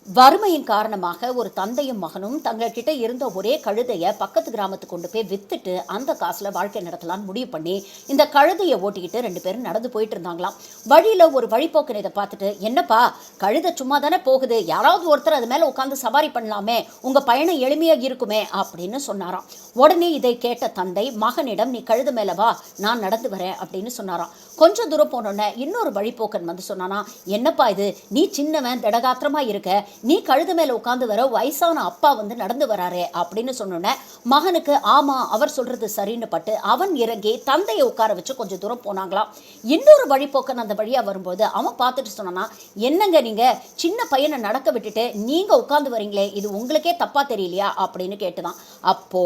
வறுமையின் காரணமாக ஒரு தந்தையும் மகனும் தங்கள்கிட்ட இருந்த ஒரே கழுதையை பக்கத்து கிராமத்துக்கு கொண்டு போய் வித்துட்டு அந்த காசுல வாழ்க்கை நடத்தலாம்னு முடிவு பண்ணி இந்த கழுதையை ஓட்டிக்கிட்டு ரெண்டு பேரும் நடந்து போயிட்டு இருந்தாங்களாம். வழியில ஒரு வழிபோக்கன் இதை பார்த்துட்டு, என்னப்பா கழுதை சும்மா தானே போகுது, யாராவது ஒருத்தர் அது மேல உட்காந்து சவாரி பண்ணலாமே, உங்க பயணம் எளிமையா இருக்குமே அப்படின்னு சொன்னாராம். உடனே இதை கேட்ட தந்தை மகனிடம், நீ கழுதை மேல வா, நான் நடந்து வரேன் அப்படின்னு சொன்னாராம். கொஞ்சம் தூரம் போனோன்னே இன்னொரு வழிபோக்கன் வந்து சொன்னானா, என்னப்பா இது, நீ சின்னவன் திடகாத்திரமா இருக்க, நீ கழுது மேல உட்காந்து வர வயசான அப்பா வந்து நடந்து வராரே அப்படின்னு சொன்னோன்னே மகனுக்கு ஆமா அவர் சொல்றது சரின்னு பட்டு அவன் இறங்கி தந்தையை உட்கார வச்சு கொஞ்சம் தூரம் போனாங்களாம். இன்னொரு வழிபோக்கன் அந்த வழியா வரும்போது அவன் பார்த்துட்டு சொன்னானா, என்னங்க நீங்க சின்ன பையனை நடக்க விட்டுட்டு நீங்க உட்காந்து வரீங்களே, இது உங்களுக்கே தப்பா தெரியலையா அப்படின்னு கேட்டுதான். அப்போ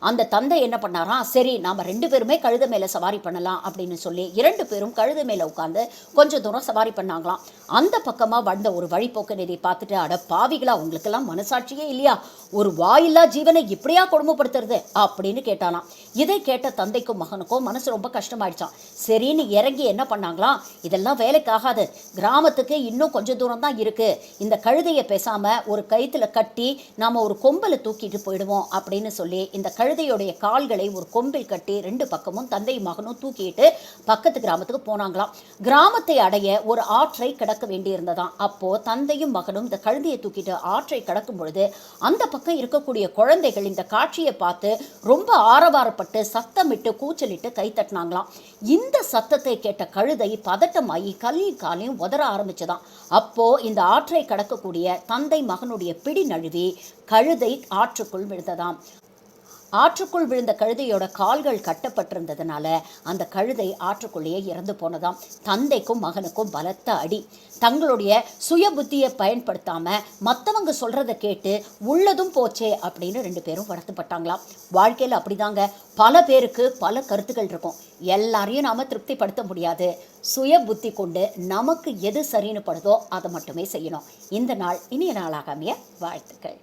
அந்த தந்தை என்ன பண்ணாராம், சரி நாம ரெண்டு பேருமே கழுத மேல சவாரி பண்ணலாம் அப்படின்னு சொல்லி இரண்டு பேரும் கழுத மேல உட்காந்து கொஞ்சம் தூரம் சவாரி பண்ணாங்களாம். அந்த பக்கமா வந்த ஒரு வழிபோக்கன் இதை பார்த்துட்டு, அட பாவிகளா, உங்களுக்கெல்லாம் மனசாட்சியே இல்லையா, ஒரு வாயில்லா ஜீவனை இப்படியா கொடுமைப்படுத்துறது அப்படின்னு கேட்டாலாம். இதை கேட்ட தந்தைக்கும் மகனுக்கும் மனசு ரொம்ப கஷ்டமாயிடுச்சான். சரின்னு இறங்கி என்ன பண்ணாங்களாம், இதெல்லாம் வேலைக்கு ஆகாது, கிராமத்துக்கு இன்னும் கொஞ்சம் தூரம் தான் இருக்கு, இந்த கழுதையை பேசாம ஒரு கயித்துல கட்டி நாம ஒரு கொம்பில் தூக்கிட்டு போயிடுவோம் அப்படின்னு சொல்லி இந்த கழுதையுடைய கால்களை ஒரு கொம்பில் கட்டி ரெண்டு பக்கமும் தந்தை மகனும் தூக்கிட்டு பக்கத்து கிராமத்துக்கு போனாங்களாம். கிராமத்தை அடைய ஒரு ஆற்றை கடக்க வேண்டியிருந்ததாம். அப்போ தந்தையும் மகனும் இந்த கழுதையை தூக்கிட்டு ஆற்றை கடக்கும் பொழுது அந்த பக்கம் இருக்கக்கூடிய குழந்தைகள் இந்த காட்சியை பார்த்து ரொம்ப ஆரவாரப்பட்டு சத்தமிட்டு கூச்சலிட்டு கை தட்டினாங்களாம். இந்த சத்தத்தை கேட்ட கழுதை பதட்டமாகி கல்லையும் காலையும் உதற ஆரம்பிச்சதாம். அப்போ இந்த ஆற்றை கடக்கக்கூடிய தந்தை மகனுடைய பிடி நழுவி கழுதை ஆற்றுக்குள் விழுந்ததாம். ஆற்றுக்குள் விழுந்த கழுதையோட கால்கள் கட்டப்பட்டிருந்ததுனால அந்த கழுதை ஆற்றுக்குள்ளேயே இறந்து போனதாம். தந்தைக்கும் மகனுக்கும் பலத்த அடி. தங்களுடைய சுய புத்தியை பயன்படுத்தாம மற்றவங்க சொல்றத கேட்டு உள்ளதும் போச்சே அப்படின்னு ரெண்டு பேரும் வருத்தப்பட்டாங்களாம். வாழ்க்கையில் அப்படிதாங்க, பல பேருக்கு பல கருத்துக்கள் இருக்கும், எல்லாரையும் நாம திருப்திப்படுத்த முடியாது. சுய புத்தி கொண்டு நமக்கு எது சரின்னு படுதோ அதை மட்டுமே செய்யணும். இந்த நாள் இனிய நாளாக அமைய வாழ்த்துக்கள்.